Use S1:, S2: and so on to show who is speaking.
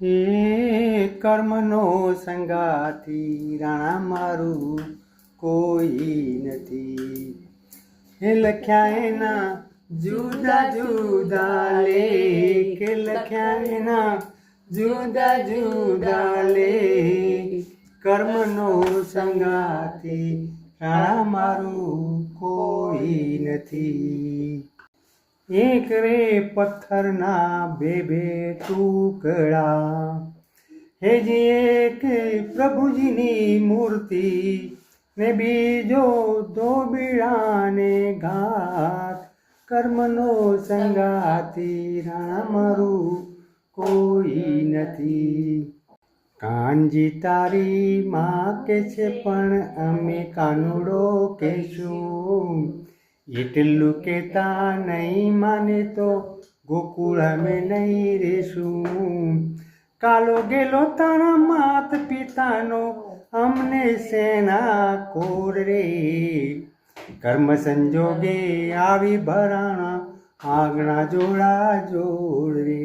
S1: એ કર્મનો સંગાથી રાણા મારું કોઈ નથી. હે લખ્યા એના જુદા જુદા લેખ, લખ્યા એના જુદા જુદા લેખ. કર્મનો સંગાથી રાણા મારું કોઈ નથી. એક રે પથ્થરના બે બે ટુકડા, હેજી એક પ્રભુજીની મૂર્તિ, ને બીજો ધોબીડાને ઘાટ. કર્મનો સંગાથી રાણા મારું કોઈ નથી. કાનજી તારી માં કે છે પણ અમે કાનુડો કહેશું, એટલું કહેતા નહીં માને તો ગોકુળ અમે નહીં રેશું. કાલો ગેલો તારા માત પિતાનો અમને સેના કોર રે. કર્મ સંજોગે આવી ભરાણા આગણા જોડા જોડ રે.